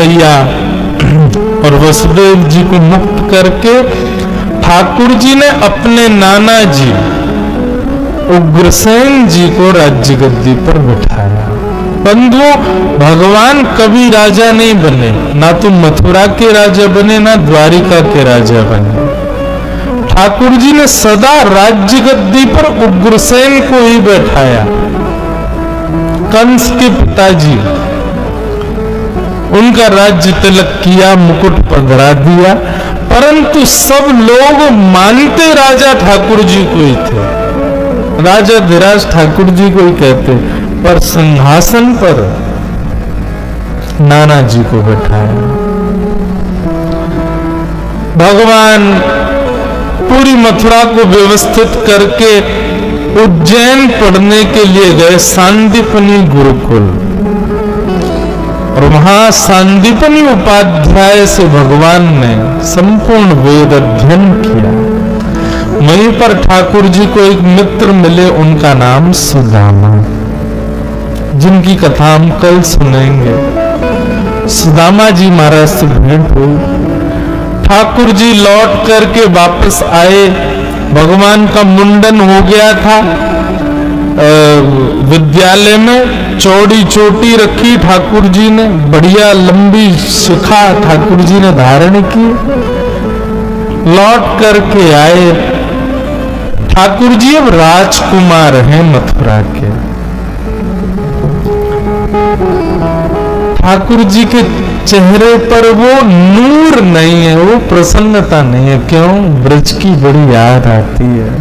मैया और वसुदेव जी को मुक्त करके ठाकुर जी ने अपने नाना जी उग्रसेन जी को राज्य गद्दी पर बिठाया। बंधुओं, भगवान कभी राजा नहीं बने, ना तो मथुरा के राजा बने ना द्वारिका के राजा बने। ठाकुर जी ने सदा राज्य गद्दी पर उग्रसेन को ही बैठाया। कंस के पिताजी, उनका राज्य तिलक किया, मुकुट पधरा दिया, परंतु सब लोग मानते राजा ठाकुर जी को ही थे। राजा धीराज ठाकुर जी को ही कहते, पर सिंहासन पर नाना जी को बैठाया। भगवान पूरी मथुरा को व्यवस्थित करके उज्जैन पढ़ने के लिए गए, सांदीपनी गुरुकुल, और वहां सांदीपनी उपाध्याय से भगवान ने संपूर्ण वेद अध्ययन किया। वहीं पर ठाकुर जी को एक मित्र मिले, उनका नाम सुदामा, जिनकी कथा हम कल सुनेंगे। सुदामा जी महाराज से भेंट हुई। ठाकुर जी लौट करके वापस आए। भगवान का मुंडन हो गया था। विद्यालय में चौड़ी चोटी रखी ठाकुर जी ने, बढ़िया लंबी शिखा ठाकुर जी ने धारण की। लौट करके आए। ठाकुर जी अब राजकुमार हैं मथुरा के। ठाकुर जी के चेहरे पर वो नूर नहीं है, वो प्रसन्नता नहीं है। क्यों? ब्रज की बड़ी याद आती है।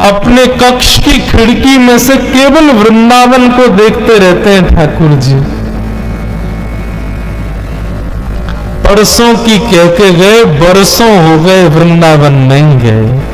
अपने कक्ष की खिड़की में से केवल वृंदावन को देखते रहते हैं ठाकुर जी। परसों की कह के गए, बरसों हो गए वृंदावन नहीं गए।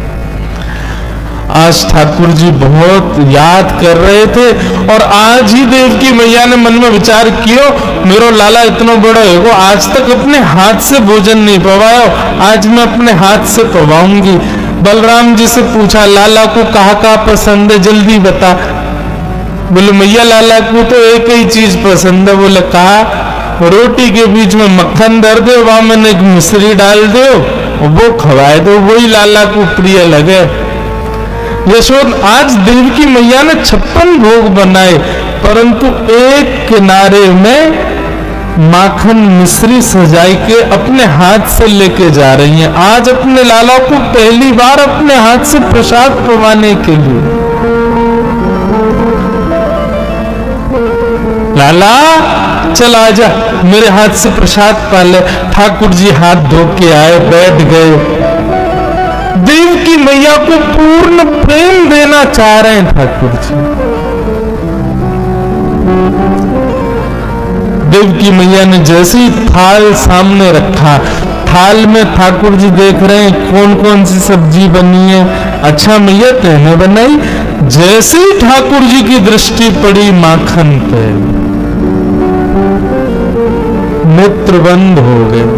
आज ठाकुर जी बहुत याद कर रहे थे, और आज ही देवकी मैया ने मन में विचार किया, मेरो लाला इतना बड़ा है, आज तक अपने हाथ से भोजन नहीं पवाया, आज मैं अपने हाथ से पवाऊंगी। बलराम जी से पूछा, लाला को कहा पसंद है, जल्दी बता। बोले मैया लाला को तो एक ही चीज पसंद है। बोले कहा, रोटी के बीच में मक्खन धर दो, वहां मैंने एक मिश्री डाल दो, वो खवाए दो, वही लाला को प्रिय लगे। यशोद, आज देवकी मैया ने 56 भोग बनाए, परंतु एक किनारे में माखन मिश्री सजाई के अपने हाथ से लेके जा रही हैं। आज अपने लाला को पहली बार अपने हाथ से प्रसाद पवाने के लिए। लाला चल आजा, मेरे हाथ से प्रसाद पा ले। ठाकुर जी हाथ धो के आए, बैठ गए। देवकी मैया को पूर्ण प्रेम देना चाह रहे हैं ठाकुर जी। देवकी मैया ने जैसे ही थाल सामने रखा, थाल में ठाकुर जी देख रहे हैं कौन कौन सी सब्जी बनी है। अच्छा मैया तेने बनाई? जैसे ही ठाकुर जी की दृष्टि पड़ी माखन पे, नेत्र बंद हो गए।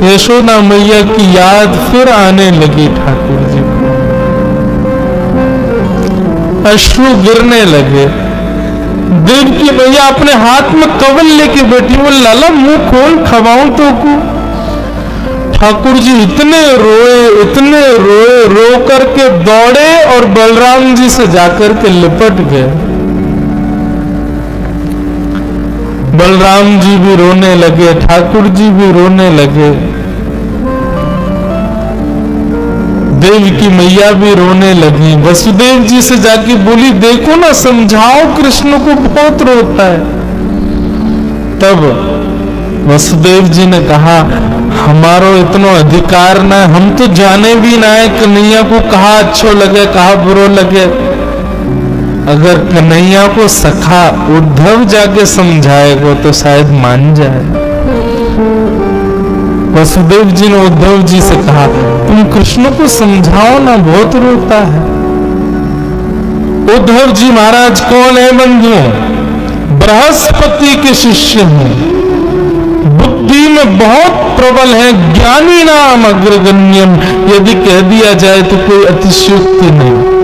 यशोदा मैया की याद फिर आने लगी ठाकुर जी को, अश्रु गिरने लगे। देवकी मैया अपने हाथ में कवल लेके बैठी, वो लाला मुंह खोल खवाऊं तो को। ठाकुर जी इतने रोए, रो करके दौड़े और बलराम जी से जाकर के लिपट गए। बलराम जी भी रोने लगे, ठाकुर जी भी रोने लगे, देवकी मैया भी रोने लगी। वसुदेव जी से जाके बोली, देखो ना, समझाओ कृष्ण को, बहुत रोता है। तब वसुदेव जी ने कहा, हमारो इतना अधिकार ना है, हम तो जाने भी ना है कन्हैया को कहा अच्छो लगे कहा बुरो लगे। अगर कन्हैया को सखा उद्धव जाके समझाएगा तो शायद मान जाए। वसुदेव जी ने उद्धव जी से कहा, तुम कृष्ण को समझाओ ना, बहुत रोता है। उद्धव जी महाराज कौन है बंधुओं? बृहस्पति के शिष्य हैं, बुद्धि में बहुत प्रबल है, ज्ञानी नाम अग्रगण्यम। यदि कह दिया जाए तो कोई अतिशयोक्ति नहीं।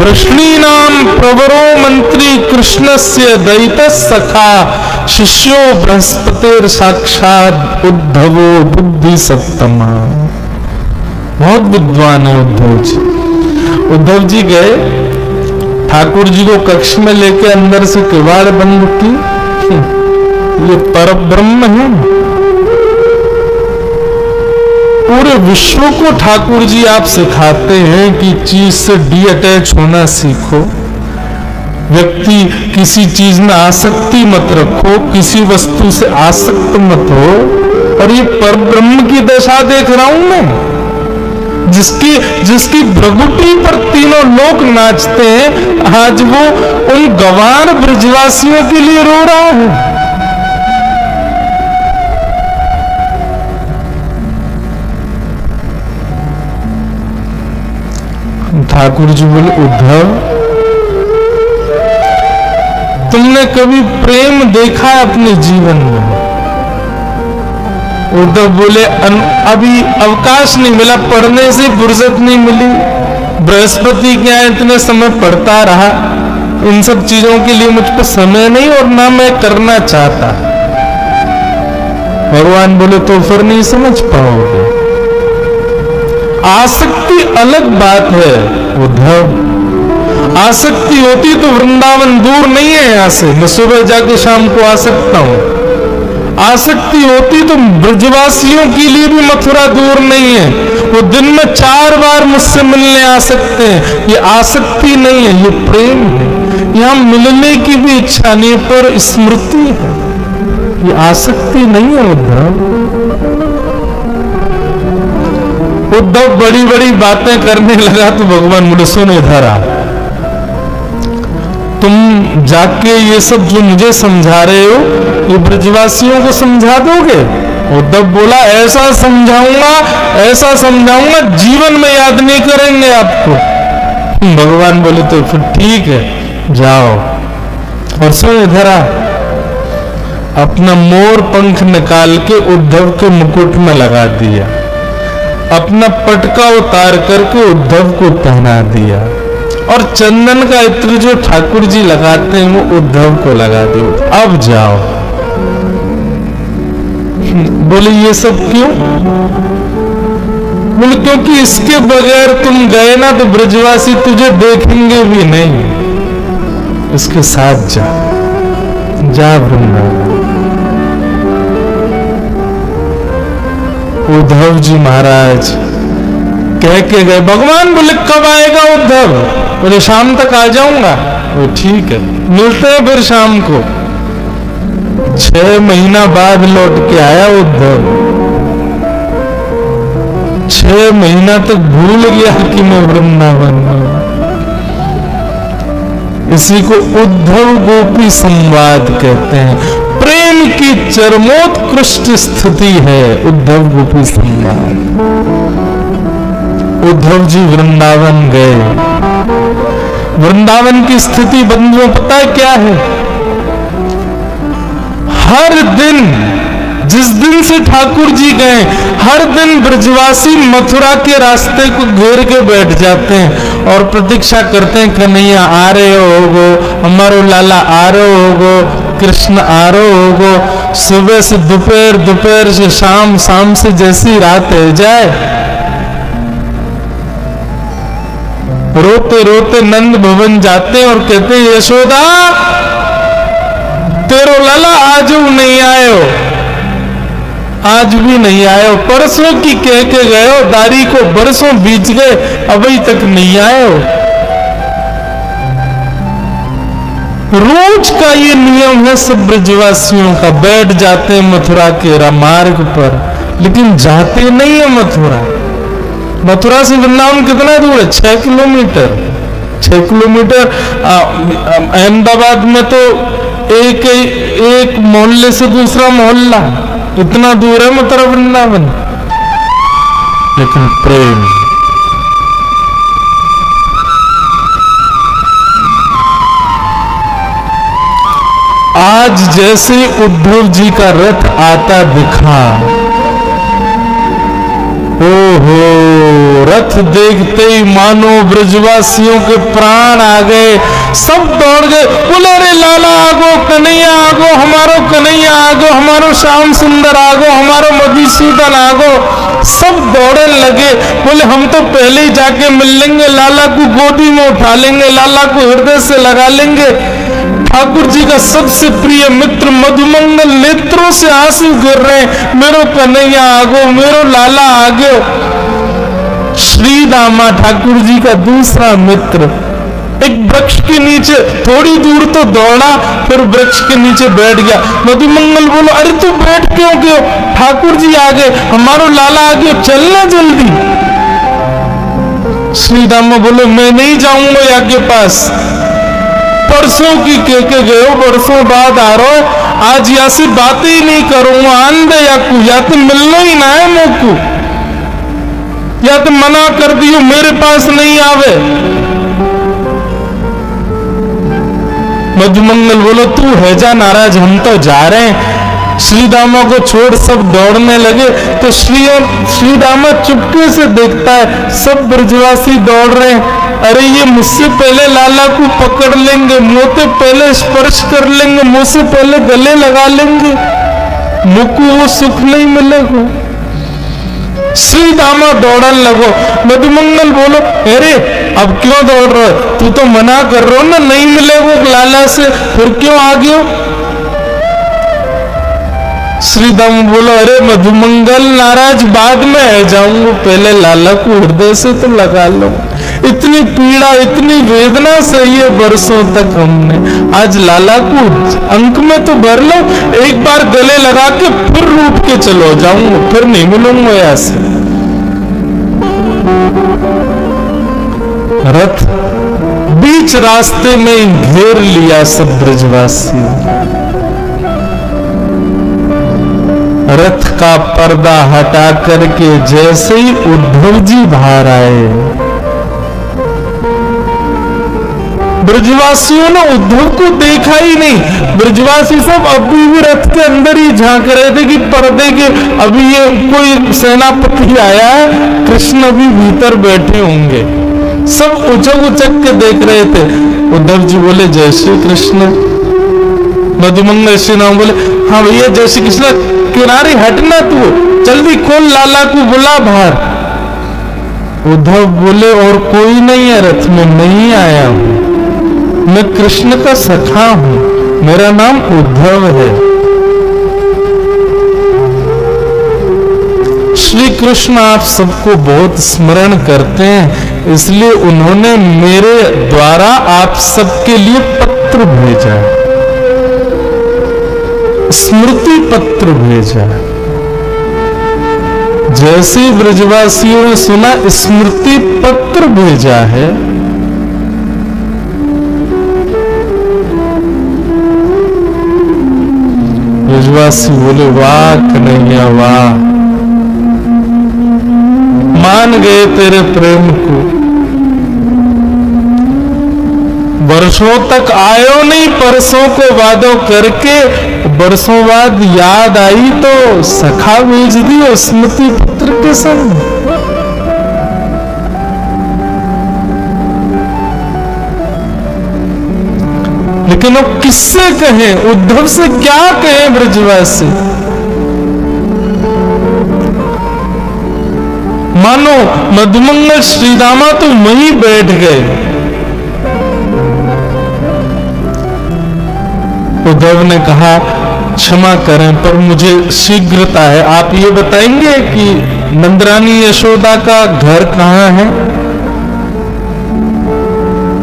वृष्णीनाम प्रवरो मंत्री कृष्णस्य दयित सखा शिष्यो बृहस्पतिर साक्षात उद्धवो बुद्धि सत्तमा। बहुत विद्वान है उद्धव जी। उद्धव जी गए, ठाकुर जी को कक्ष में लेके अंदर से किवाड़ बंद की। ये परब्रह्म है। पूरे विश्व को ठाकुर जी आप सिखाते हैं कि चीज से डी अटैच होना सीखो। व्यक्ति किसी चीज में आसक्ति मत रखो, किसी वस्तु से आसक्त मत हो। और ये परब्रह्म की दशा देख रहा हूं मैं, जिसकी भ्रगुटी पर तीनों लोग नाचते हैं। आज वो उन गंवार ब्रजवासियों के लिए रो रहा है। ठाकुर जी बोले, उद्धव तुमने कभी प्रेम देखा है अपने जीवन में? उद्धव बोले, अभी अवकाश नहीं मिला, पढ़ने से फुर्सत नहीं मिली। बृहस्पति क्या है, इतने समय पढ़ता रहा, इन सब चीजों के लिए मुझ पर समय नहीं और ना मैं करना चाहता। भगवान बोले, तो फिर नहीं समझ पाओगे। आसक्ति अलग बात है उद्धव। आसक्ति होती तो वृंदावन दूर नहीं है यहां से, मैं सुबह जाके शाम को आ सकता हूं। आसक्ति होती तो ब्रजवासियों के लिए भी मथुरा दूर नहीं है, वो दिन में 4 बार मुझसे मिलने आ सकते हैं। ये आसक्ति नहीं है, ये प्रेम है। यहां मिलने की भी इच्छा नहीं, पर स्मृति है। ये आसक्ति नहीं है उद्धव। उद्धव बड़ी बड़ी बातें करने लगा तो भगवान बोले, सुन इधर आ, तुम जाके ये सब जो मुझे समझा रहे हो ये ब्रजवासियों को समझा दोगे? उद्धव बोला, ऐसा समझाऊंगा जीवन में याद नहीं करेंगे आपको। भगवान बोले, तो फिर ठीक है, जाओ। और सुन इधर आ, अपना मोर पंख निकाल के उद्धव के मुकुट में लगा दिया, अपना पटका उतार करके उद्धव को पहना दिया, और चंदन का इत्र जो ठाकुर जी लगाते हैं वो उद्धव को लगा दो। अब जाओ। बोले, ये सब क्यों? बोले, क्योंकि इसके बगैर तुम गए ना तो ब्रजवासी तुझे देखेंगे भी नहीं। इसके साथ जा वृंदावन। उद्धव जी महाराज कह के गए। भगवान बोले, कब आएगा उद्धव? बोले, शाम तक आ जाऊंगा। वो ठीक है, मिलते हैं फिर शाम को। 6 महीना बाद लौट के आया उद्धव। 6 महीना तक भूल गया कि मैं वृंदावन में। इसी को उद्धव गोपी संवाद कहते हैं। प्रेम की चरमोत्कृष्ट स्थिति है उद्धव गोपी संवाद। उद्धव जी वृंदावन गए। वृंदावन की स्थिति बंधुओं पता है क्या है? हर दिन, जिस दिन से ठाकुर जी गए, हर दिन ब्रजवासी मथुरा के रास्ते को घेर के बैठ जाते हैं और प्रतीक्षा करते हैं, कन्हैया आ रहे होगो, हमारो लाला आ रहे होगो, कृष्ण आ रहे होगो। सुबह से दोपहर, दोपहर से शाम, शाम से जैसी रात है जाए। रोते रोते नंद भवन जाते और कहते, यशोदा तेरो लाला आज नहीं आयो, आज भी नहीं आयो। परसों की कह के गए हो, दारी को बरसों बीत गए, अभी तक नहीं आयो। रोज का ये नियम है सब ब्रजवासियों का। बैठ जाते हैं मथुरा के मार्ग पर, लेकिन जाते नहीं है मथुरा। मथुरा से वृंदावन कितना दूर है? 6 किलोमीटर। 6 किलोमीटर। अहमदाबाद में तो एक मोहल्ले से दूसरा मोहल्ला, इतना दूर है मथुरा वृंदावन। लेकिन प्रेम, आज जैसे उद्धव जी का रथ आता दिखा, ओहो, रथ देखते ही मानो ब्रजवासियों के प्राण आ गए, सब दौड़ गए, बोले अरे लाला आगो, कन्हैया आगो, हमारो कन्हैया आगो, हमारो श्याम सुंदर आगो, हमारो मधुसूदन आगो। सब दौड़ने लगे, बोले हम तो पहले ही जाके मिल लेंगे, लाला को गोदी में उठा लेंगे, लाला को हृदय से लगा लेंगे। ठाकुर जी का सबसे प्रिय मित्र मधुमंगल नेत्रों से आंसू गिर रहे, मेरो कन्हैया आगो, मेरो लाला आगो। श्री दामा ठाकुर जी का दूसरा मित्र एक वृक्ष के नीचे थोड़ी दूर तो दौड़ा, फिर वृक्ष के नीचे बैठ गया। मधुमंगल बोलो अरे तू बैठ क्यों गयो, ठाकुर जी आ गए, हमारो लाला आ गए, चलना जल्दी। श्री दामा बोलो मैं नहीं जाऊंगा यहाँ के पास, परसों की कह के गए हो, बरसों बाद आ रहा हो, आज यहाँ से बातें ही नहीं करूंगा, आंदे या तो मिलना ही ना है मुझको, या तो मना कर दियो मेरे पास नहीं आवे। मधुमंगल बोलो तू है जा नाराज, हम तो जा रहे हैं। श्री दामा को छोड़ सब दौड़ने लगे, तो श्री दामा चुपके से देखता है सब ब्रजवासी दौड़ रहे हैं, अरे ये मुझसे पहले लाला को पकड़ लेंगे, मुंह पे पहले स्पर्श कर लेंगे, मुंह से पहले गले लगा लेंगे, मुझको वो सुख नहीं मिलेगा। श्री दामा दौड़न लगो, मधुमंगल बोलो अरे अब क्यों दौड़ रहे हो, तू तो मना कर रहे हो ना नहीं मिलेगा लाला से, फिर क्यों आ गयो। श्री दामा बोलो अरे मधुमंगल नाराज, बाद में आ जाऊंगा, पहले लाला को हृदय से तो लगा लो। इतनी पीड़ा इतनी वेदना सही है बरसों तक हमने, आज लाला को अंक में तो भर लो, एक बार गले लगा के फिर रूठ के चलो जाऊंगा, फिर नहीं मिलूंगा यहाँ से। रथ बीच रास्ते में घेर लिया सब ब्रजवासी, रथ का पर्दा हटा करके जैसे ही उद्धव जी बाहर आए, ब्रजवासियों ने उद्धव को देखा ही नहीं। ब्रजवासी सब अभी भी रथ के अंदर ही झांक रहे थे कि पर्दे के अभी ये कोई सेनापति आया है, कृष्ण अभी भीतर बैठे होंगे, सब उचक उचक के देख रहे थे। उद्धव जी बोले जय श्री कृष्ण। मधुमंगल श्री राम बोले हाँ भैया जय श्री कृष्ण, किनारे हटना तू, जल्दी खोल, लाला को बुला बाहर। उद्धव बोले और कोई नहीं है रथ में, नहीं आया हूं, मैं कृष्ण का सखा हूं, मेरा नाम उद्धव है। श्री कृष्ण आप सबको बहुत स्मरण करते हैं, इसलिए उन्होंने मेरे द्वारा आप सबके लिए पत्र भेजा, स्मृति पत्र भेजा। जैसे ब्रजवासियों ने सुना स्मृति पत्र भेजा है, ब्रजवासी बोले वाह कन्हैया वाह, मान गए तेरे प्रेम को, वर्षों तक आयो नहीं, परसों को वादों करके बरसों बाद याद आई तो सखा भेज दियो स्मृति पत्र के संग। लेकिन वो किससे कहें, उद्धव से क्या कहें ब्रजवासी। मानो मधुमंगल श्रीदामा तो वहीं बैठ गए। उद्धव ने कहा क्षमा करें पर मुझे शीघ्रता है, आप ये बताएंगे कि नंदरानी यशोदा का घर कहाँ है।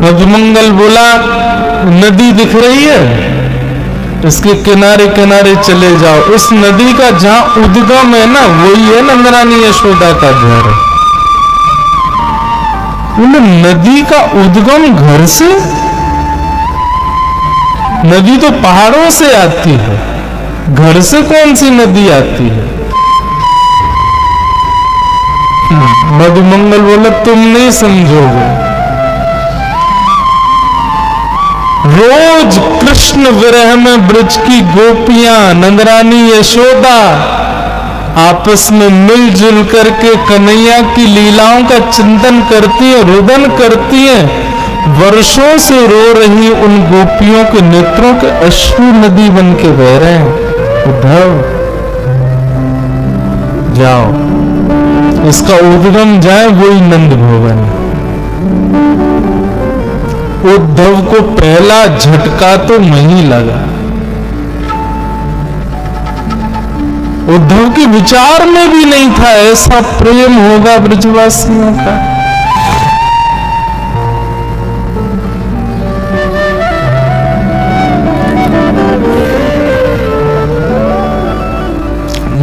मधुमंगल बोला नदी दिख रही है, इसके किनारे किनारे चले जाओ, इस नदी का जहां उद्गम है ना वही है नंदरानी यशोदा का घर। नदी का उद्गम घर से, नदी तो पहाड़ों से आती है, घर से कौन सी नदी आती है। मधुमंगल बोला तुम नहीं समझोगे, रोज कृष्ण विरह में ब्रज की गोपियां नंदरानी यशोदा आपस में मिलजुल करके कन्हैया की लीलाओं का चिंतन करती है, रुदन करती है। वर्षों से रो रही उन गोपियों के नेत्रों के अश्रु नदी बन के बह रहे हैं। उद्धव जाओ, इसका उद्गम जाए वही नंद भवन। उद्धव को पहला झटका तो नहीं लगा। उद्धव के विचार में भी नहीं था ऐसा प्रेम होगा ब्रजवासियों का।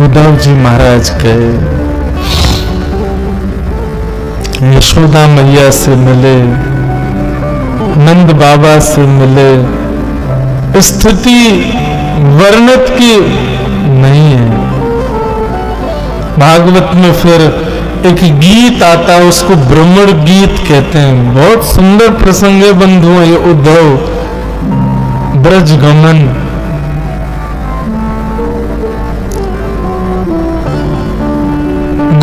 उद्धव जी महाराज गए, यशोदा मैया से मिले, नंद बाबा से मिले। स्थिति वर्णित की नहीं है। भागवत में फिर एक गीत आता है, उसको भ्रमर गीत कहते हैं। बहुत सुंदर प्रसंग है बंधुओं ये उद्धव ब्रज गमन।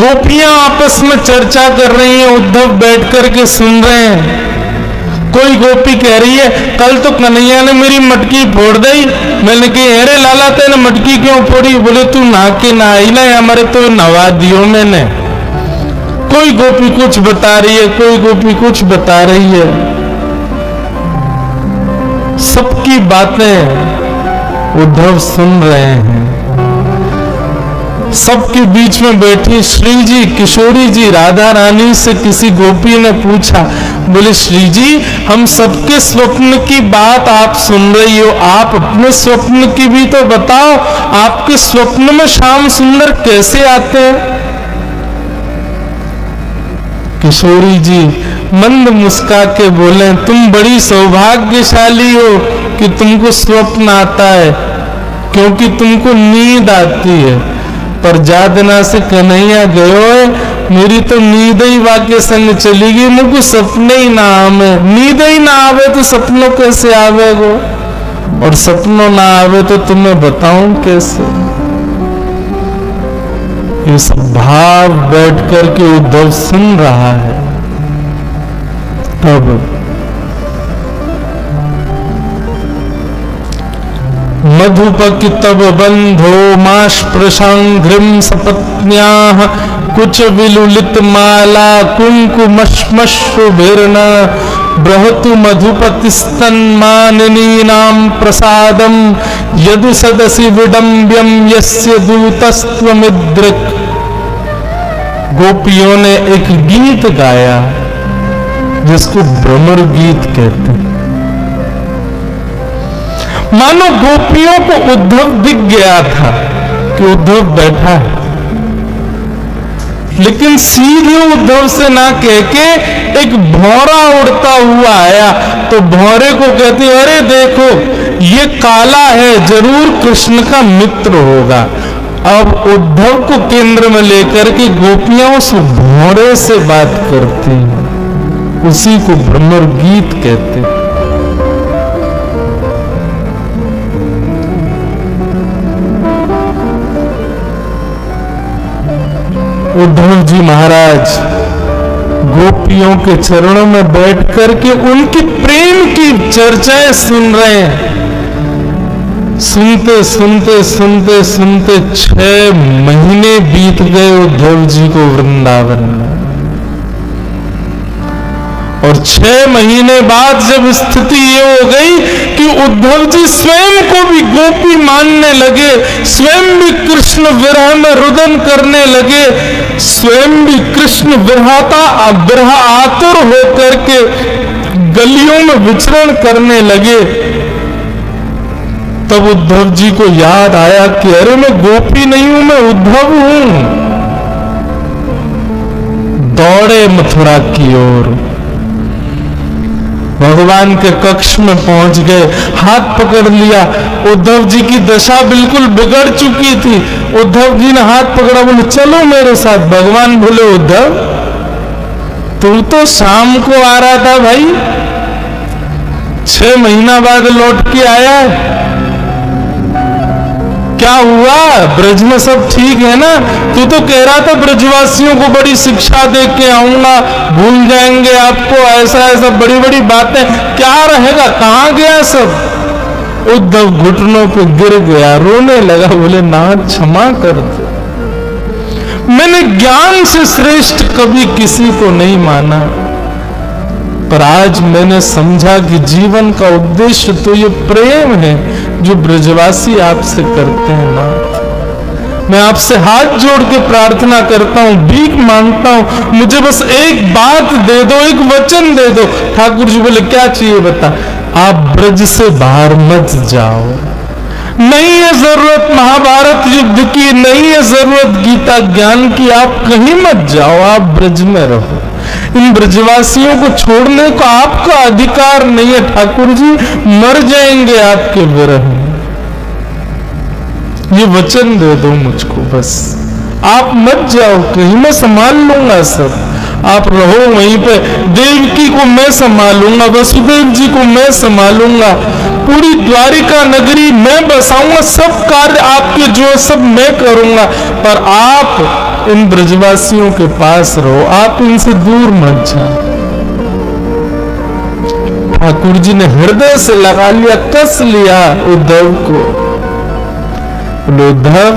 गोपियां आपस में चर्चा कर रही हैं, उद्धव बैठ करके सुन रहे हैं। कोई गोपी कह रही है, कल तो कन्हैया ने मेरी मटकी फोड़ दी। मैंने कही, अरे लाला तेने मटकी क्यों फोड़ी? बोले तू नहा के ना आई ना, हमारे तो नवा दियो मैंने। कोई गोपी कुछ बता रही है, कोई गोपी कुछ बता रही है। सबकी बातें उद्धव सुन रहे हैं। सबके बीच में बैठी श्री जी, किशोरी जी, राधा रानी से किसी गोपी ने पूछा, बोले श्री जी, हम सबके स्वप्न की बात आप सुन रही हो, आप अपने स्वप्न की भी तो बताओ। आपके स्वप्न में श्याम सुंदर कैसे आते हैं? किशोरी जी मंद मुस्का के बोले, तुम बड़ी सौभाग्यशाली हो कि तुमको स्वप्न आता है, क्योंकि तुमको नींद आती है। पर जादना से कन्हैया गयो है, मेरी तो नींद ही वाक्य संग चली गई, मुझको सपने ही ना आवे। नींद ही ना आवे तो सपनों कैसे आवेगो, और सपनों ना आवे तो तुम्हें बताऊं कैसे? ये सब भाव बैठ करके उद्धव सुन रहा है। तब मधुपक तब बंधो माश प्रशांघ्रिम सपत्न्याः कुछ विलुलित माला कुंकुमश्मश्रुभिर्न बृहतु मधुपतिस्तन्मानिनीनां प्रसादं यदु सदसि विडम्ब्यं यस्य दूतस्त्वमिदृक्। गोपियों ने एक गीत गाया जिसको भ्रमर गीत कहते हैं। मानो गोपियों को उद्धव दिख गया था कि उद्धव बैठा है, लेकिन सीधे उद्धव से ना कह के एक भौरा उड़ता हुआ आया। तो भौरे को कहते, अरे देखो ये काला है, जरूर कृष्ण का मित्र होगा। अब उद्धव को केंद्र में लेकर के गोपियां उस भौरे से बात करती हैं, उसी को भ्रमर गीत कहते हैं। उद्धव जी महाराज गोपियों के चरणों में बैठ करके उनकी प्रेम की चर्चाएं सुन रहे हैं। सुनते सुनते सुनते सुनते 6 महीने बीत गए उद्धव जी को वृंदावन में। और 6 महीने बाद जब स्थिति ये हो गई कि उद्धव जी स्वयं को भी गोपी मानने लगे, स्वयं भी कृष्ण विरह में रुदन करने लगे, स्वयं भी कृष्ण विरह आतुर होकर के गलियों में विचरण करने लगे, तब उद्धव जी को याद आया कि अरे मैं गोपी नहीं हूं, मैं उद्धव हूं। दौड़े मथुरा की ओर, भगवान के कक्ष में पहुंच गए, हाथ पकड़ लिया। उद्धव जी की दशा बिल्कुल बिगड़ चुकी थी। उद्धव जी ने हाथ पकड़ा, बोले चलो मेरे साथ। भगवान बोले, उद्धव तू तो शाम को आ रहा था भाई, 6 महीना बाद लौट के आया है, क्या हुआ, ब्रज में सब ठीक है ना? तू तो कह रहा था ब्रजवासियों को बड़ी शिक्षा दे के आऊंगा, भूल जाएंगे आपको, ऐसा ऐसा बड़ी बड़ी बातें, क्या रहेगा, कहाँ गया सब? उद्धव घुटनों पे गिर गया, रोने लगा, बोले नाथ क्षमा कर दे, मैंने ज्ञान से श्रेष्ठ कभी किसी को नहीं माना, पर आज मैंने समझा कि जीवन का उद्देश्य तो ये प्रेम है जो ब्रजवासी आपसे करते हैं ना। मैं आपसे हाथ जोड़ के प्रार्थना करता हूं, भीख मांगता हूं, मुझे बस एक बात दे दो, एक वचन दे दो। ठाकुर जी बोले क्या चाहिए बता? आप ब्रज से बाहर मत जाओ, नहीं है जरूरत महाभारत युद्ध की, नहीं है जरूरत गीता ज्ञान की, आप कहीं मत जाओ, आप ब्रज में रहो। इन ब्रजवासियों को छोड़ने को आपका अधिकार नहीं है ठाकुर जी, मर जाएंगे आपके विरह में। ये वचन दे दो मुझको बस, आप मत जाओ कहीं, मैं संभाल लूंगा सब, आप रहो वहीं पे। देवकी को मैं संभालूंगा, वसुदेव जी को मैं संभालूंगा, पूरी द्वारिका नगरी मैं बसाऊंगा, सब कार्य आपके जो सब मैं करूंगा, पर आप इन ब्रजवासियों के पास रहो, आप इनसे दूर मत जाओ। ठाकुर जी ने हृदय से लगा लिया, कस लिया उद्धव को। उद्धव,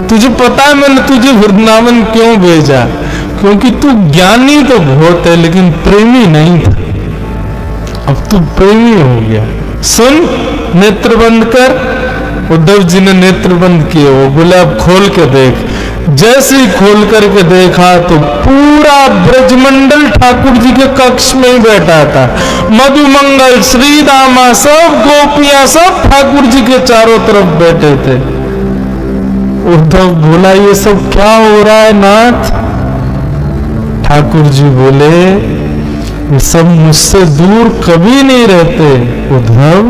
तुझे पता है मैंने तुझे वृंदावन क्यों भेजा? क्योंकि तू ज्ञानी तो बहुत है लेकिन प्रेमी नहीं था, अब तू प्रेमी हो गया। सुन, नेत्र बंद कर। उद्धव जी ने नेत्र बंद किए, वो बोले अब खोल के देख। जैसे ही खोल करके देखा तो पूरा ब्रजमंडल ठाकुर जी के कक्ष में ही बैठा था। मधुमंगल, श्रीदामा, सब गोपियां सब ठाकुर जी के चारों तरफ बैठे थे। उद्धव बोला ये सब क्या हो रहा है नाथ? ठाकुर जी बोले ये सब मुझसे दूर कभी नहीं रहते उद्धव,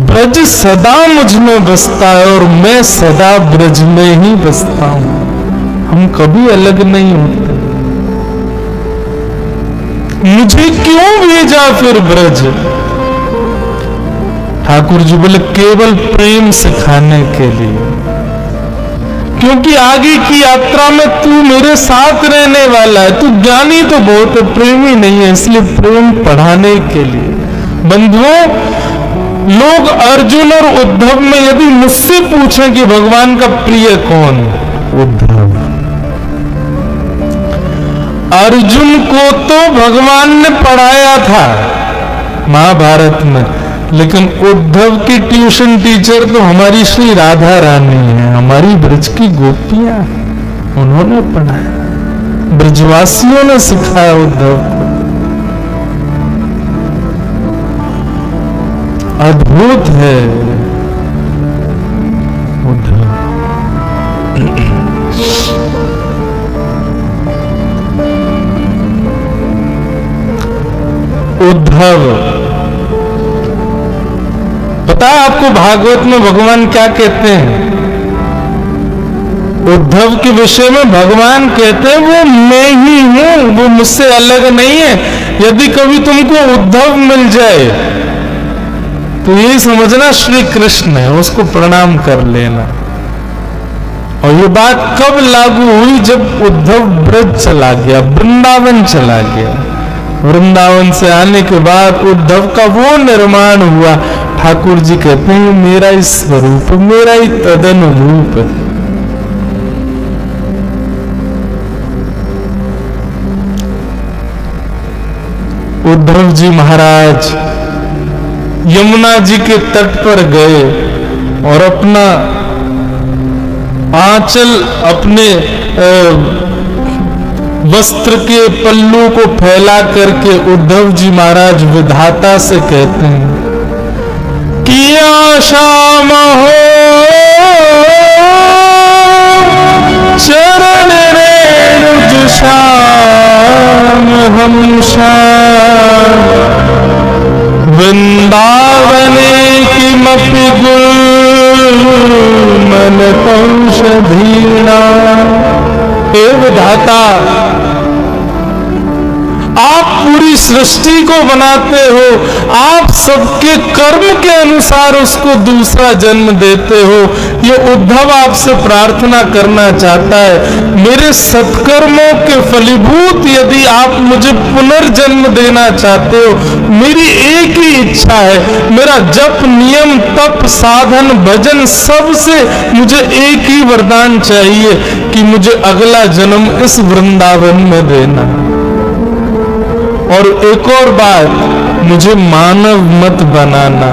ब्रज सदा मुझ में बसता है और मैं सदा ब्रज में ही बसता हूं, हम कभी अलग नहीं होते। मुझे क्यों भेजा फिर ब्रज? ठाकुर जी बोले केवल प्रेम सिखाने के लिए, क्योंकि आगे की यात्रा में तू मेरे साथ रहने वाला है, तू ज्ञानी तो बहुत है, प्रेमी नहीं है, इसलिए प्रेम पढ़ाने के लिए। बंधुओं, लोग अर्जुन और उद्धव में यदि मुझसे पूछें कि भगवान का प्रिय कौन? उद्धव। अर्जुन को तो भगवान ने पढ़ाया था महाभारत में, लेकिन उद्धव की ट्यूशन टीचर तो हमारी श्री राधा रानी है, हमारी ब्रज की गोपियां, उन्होंने पढ़ाया, ब्रजवासियों ने सिखाया उद्धव को। अद्भुत है उद्धव। उद्धव, पता है आपको भागवत में भगवान क्या कहते हैं? उद्धव के विषय में भगवान कहते हैं वो मैं ही हूं, वो मुझसे अलग नहीं है। यदि कभी तुमको उद्धव मिल जाए तो ये समझना श्री कृष्ण है, उसको प्रणाम कर लेना। और ये बात कब लागू हुई? जब उद्धव ब्रज चला गया, वृंदावन चला गया। वृंदावन से आने के बाद उद्धव का वो निर्माण हुआ। ठाकुर जी कहते हैं मेरा ही स्वरूप, मेरा ही तदन रूप है। उद्धव जी महाराज यमुना जी के तट पर गए और अपना आंचल, अपने वस्त्र के पल्लू को फैला करके उद्धव जी महाराज विधाता से कहते हैं कि श्याम हो चरण रेणु श्याम हम श्याम, वृंदावने किमपि गुल मन औषधीना। हे विधाता, आप पूरी सृष्टि को बनाते हो, आप सबके कर्म के अनुसार उसको दूसरा जन्म देते हो। ये उद्धव आपसे प्रार्थना करना चाहता है, मेरे सत्कर्मों के फलीभूत यदि आप मुझे पुनर्जन्म देना चाहते हो, मेरी एक ही इच्छा है, मेरा जप, नियम, तप, साधन, भजन सबसे मुझे एक ही वरदान चाहिए कि मुझे अगला जन्म इस वृंदावन में देना। और एक और बात, मुझे मानव मत बनाना,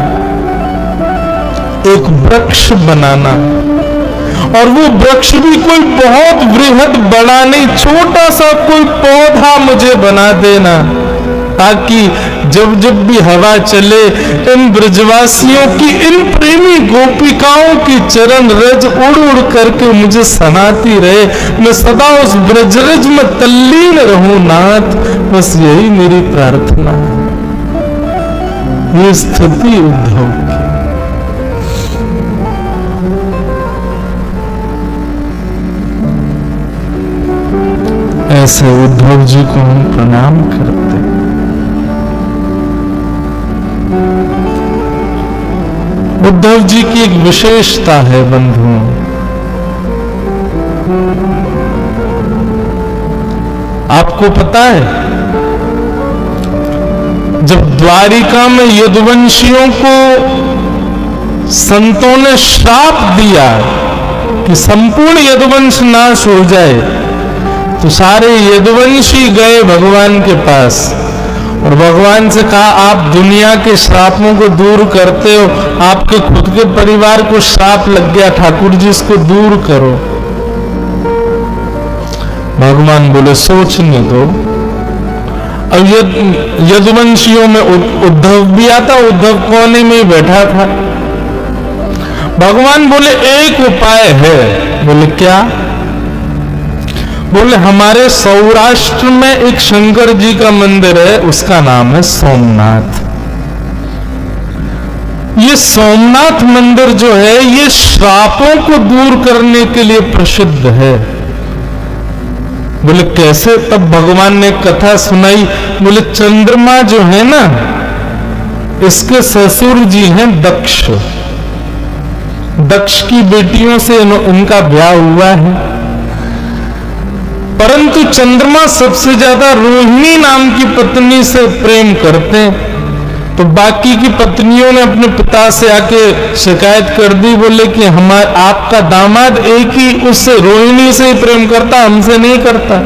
एक वृक्ष बनाना, और वो वृक्ष भी कोई बहुत बृहद बड़ा नहीं, छोटा सा कोई पौधा मुझे बना देना, ताकि जब जब भी हवा चले इन ब्रजवासियों की, इन प्रेमी गोपिकाओं की चरण रज उड़ उड़ करके मुझे सनाती रहे, मैं सदा उस ब्रजरज में तल्लीन रहूं नाथ। बस यही मेरी प्रार्थना है। ये स्थिति उद्धव की। ऐसे उद्धव जी को हम प्रणाम करते हैं। उद्धव जी की एक विशेषता है बंधुओं, आपको पता है जब द्वारिका में यदुवंशियों को संतों ने श्राप दिया कि संपूर्ण यदुवंश नाश हो जाए, तो सारे यदुवंशी गए भगवान के पास और भगवान से कहा, आप दुनिया के श्रापों को दूर करते हो, आपके खुद के परिवार को श्राप लग गया, ठाकुर जी इसको दूर करो। भगवान बोले सोचने दो। अब यदुवंशियों में उद्धव भी आता, उद्धव कोने में बैठा था। भगवान बोले एक उपाय है। बोले क्या? बोले हमारे सौराष्ट्र में एक शंकर जी का मंदिर है, उसका नाम है सोमनाथ। ये सोमनाथ मंदिर जो है ये श्रापों को दूर करने के लिए प्रसिद्ध है। बोले कैसे? तब भगवान ने कथा सुनाई। बोले चंद्रमा जो है ना, इसके ससुर जी हैं दक्ष। दक्ष की बेटियों से इनका ब्याह हुआ है, परंतु चंद्रमा सबसे ज्यादा रोहिणी नाम की पत्नी से प्रेम करते हैं। तो बाकी की पत्नियों ने अपने पिता से आके शिकायत कर दी, बोले कि आपका दामाद एक ही उससे रोहिणी से ही प्रेम करता, हमसे नहीं करता।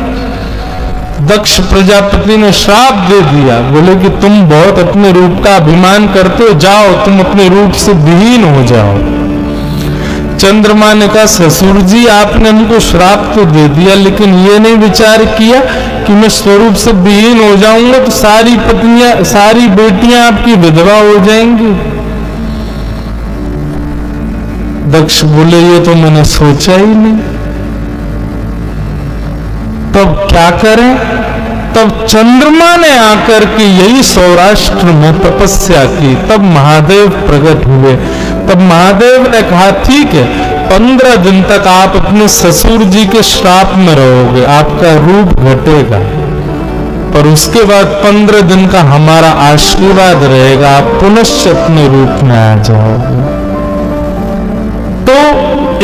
दक्ष प्रजापति ने श्राप दे दिया, बोले कि तुम बहुत अपने रूप का अभिमान करते हो, जाओ तुम अपने रूप से विहीन हो जाओ। चंद्रमा ने कहा, ससुर जी आपने हमको श्राप तो दे दिया, लेकिन ये नहीं विचार किया कि मैं स्वरूप से विहीन हो जाऊंगा तो सारी पत्नियां, सारी बेटियां आपकी विधवा हो जाएंगी। दक्ष बोले ये तो मैंने सोचा ही नहीं। तब क्या करें? तब चंद्रमा ने आकर के यही सौराष्ट्र में तपस्या की, तब महादेव प्रकट हुए। तब महादेव ने कहा ठीक है, 15 दिन तक आप अपने ससुर जी के श्राप में रहोगे, आपका रूप घटेगा, पर उसके बाद 15 दिन का हमारा आशीर्वाद रहेगा, आप पुनश्च अपने रूप में आ जाओगे। तो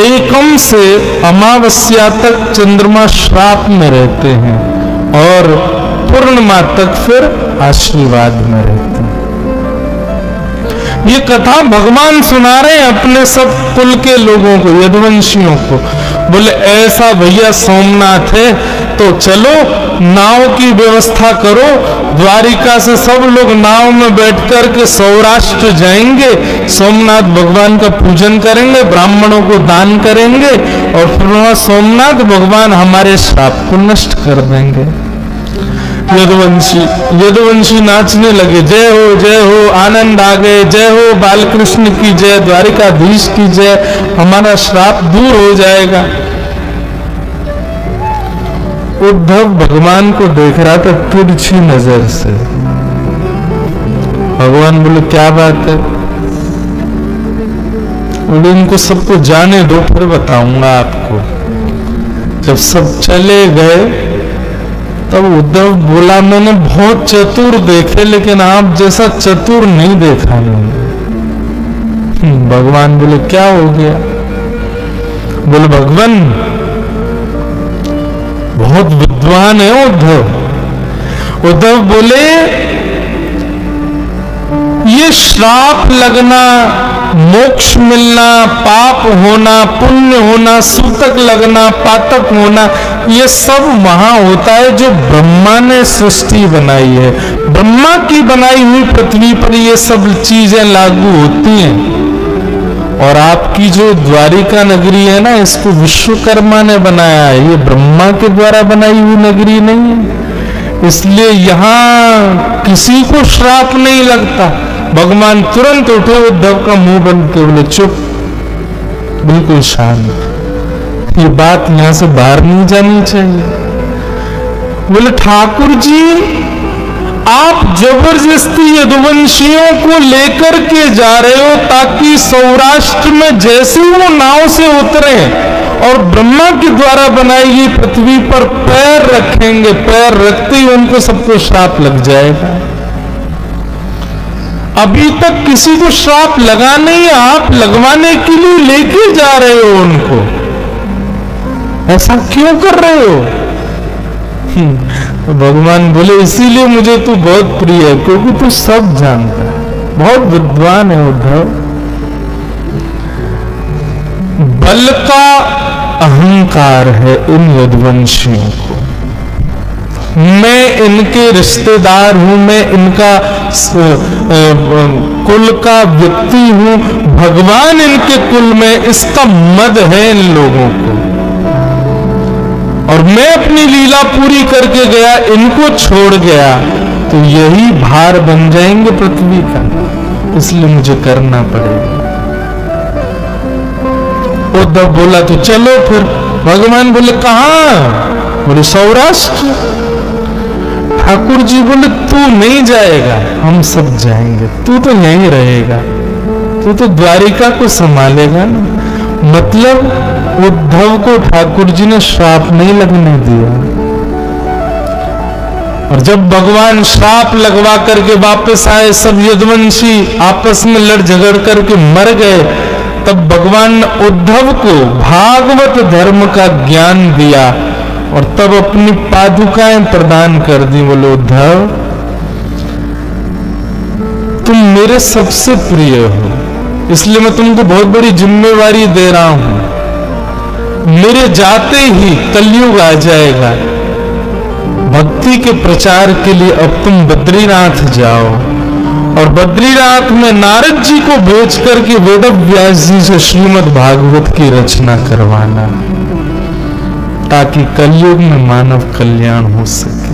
एकम से अमावस्या तक चंद्रमा श्राप में रहते हैं और पूर्णिमा तक फिर आशीर्वाद में रहते हैं। ये कथा भगवान सुना रहे हैं अपने सब कुल के लोगों को, यदुवंशियों को। बोले ऐसा भैया सोमनाथ है तो चलो नाव की व्यवस्था करो, द्वारिका से सब लोग नाव में बैठकर के सौराष्ट्र जाएंगे, सोमनाथ भगवान का पूजन करेंगे, ब्राह्मणों को दान करेंगे और फिर वहां सोमनाथ भगवान हमारे श्राप को नष्ट कर देंगे। यदुवंशी नाचने लगे, जय हो, आनंद आ गए, जय हो बालकृष्ण की जय, द्वारिकाधीश की जय, हमारा श्राप दूर हो जाएगा। उद्धव भगवान को देख रहा था तिरछी नजर से। भगवान बोले क्या बात है? बोले इनको सबको जाने दो, फिर बताऊंगा आपको। जब सब चले गए तब उद्धव बोला, मैंने बहुत चतुर देखे लेकिन आप जैसा चतुर नहीं देखा नहीं। भगवान बोले क्या हो गया? बोले भगवान बहुत विद्वान है उद्धव। उद्धव बोले ये श्राप लगना, मोक्ष मिलना, पाप होना, पुण्य होना, सूतक लगना, पातक होना, ये सब वहां होता है जो ब्रह्मा ने सृष्टि बनाई है। ब्रह्मा की बनाई हुई पृथ्वी पर ये सब चीजें लागू होती हैं। और आपकी जो द्वारिका नगरी है ना, इसको विश्वकर्मा ने बनाया है, ये ब्रह्मा के द्वारा बनाई हुई नगरी नहीं है। इसलिए यहां किसी को श्राप नहीं लगता। भगवान तुरंत उठे, उद्धव का मुंह बंद के बोले चुप, बिल्कुल शांत, ये बात यहां से बाहर नहीं जानी चाहिए। बोले ठाकुर जी आप जबरदस्ती यदुवंशियों को लेकर के जा रहे हो ताकि सौराष्ट्र में जैसे वो नाव से उतरे और ब्रह्मा के द्वारा बनाई गई पृथ्वी पर पैर रखेंगे, पैर रखते ही उनको सबको श्राप लग जाएगा। अभी तक किसी को श्राप लगा नहीं, आप लगवाने के लिए लेके जा रहे हो उनको, ऐसा क्यों कर रहे हो? भगवान बोले इसीलिए मुझे तू बहुत प्रिय है, क्योंकि तू सब जानता है, बहुत विद्वान है उद्धव। बल का अहंकार है इन यदुवंशियों को। मैं इनके रिश्तेदार हूं, मैं इनका कुल का व्यक्ति हूं, भगवान इनके कुल में, इसका मद है इन लोगों को। और मैं अपनी लीला पूरी करके गया, इनको छोड़ गया तो यही भार बन जाएंगे पृथ्वी का, इसलिए मुझे करना पड़ेगा। उद्धव बोला तो चलो फिर। भगवान बोले कहां? बोले सौराष्ट्र। ठाकुर जी बोले तू नहीं जाएगा, हम सब जाएंगे, तू तो यहीं रहेगा, तू तो द्वारिका को संभालेगा ना। मतलब उद्धव को ठाकुर जी ने श्राप नहीं लगने दिया। और जब भगवान श्राप लगवा करके वापस आए, सब यदुवंशी आपस में लड़ झगड़ करके मर गए, तब भगवान ने उद्धव को भागवत धर्म का ज्ञान दिया और तब अपनी पादुकाएं प्रदान कर दी। बोले उद्धव तुम मेरे सबसे प्रिय हो, इसलिए मैं तुमको बहुत बड़ी जिम्मेवारी दे रहा हूं। मेरे जाते ही कलयुग आ जाएगा, भक्ति के प्रचार के लिए अब तुम बद्रीनाथ जाओ और बद्रीनाथ में नारद जी को भेज करके वेद व्यास जी से श्रीमद् भागवत की रचना करवाना, ताकि कलयुग में मानव कल्याण हो सके।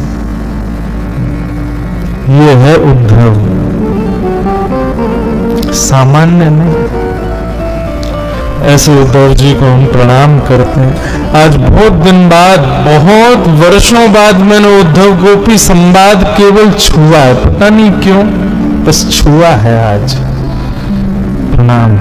ये है उद्धव, सामान्य नहीं। ऐसे उद्धव जी को हम प्रणाम करते हैं। आज बहुत दिन बाद, बहुत वर्षों बाद मैंने उद्धव गोपी संवाद केवल छुआ है, पता नहीं क्यों, बस छुआ है आज। प्रणाम।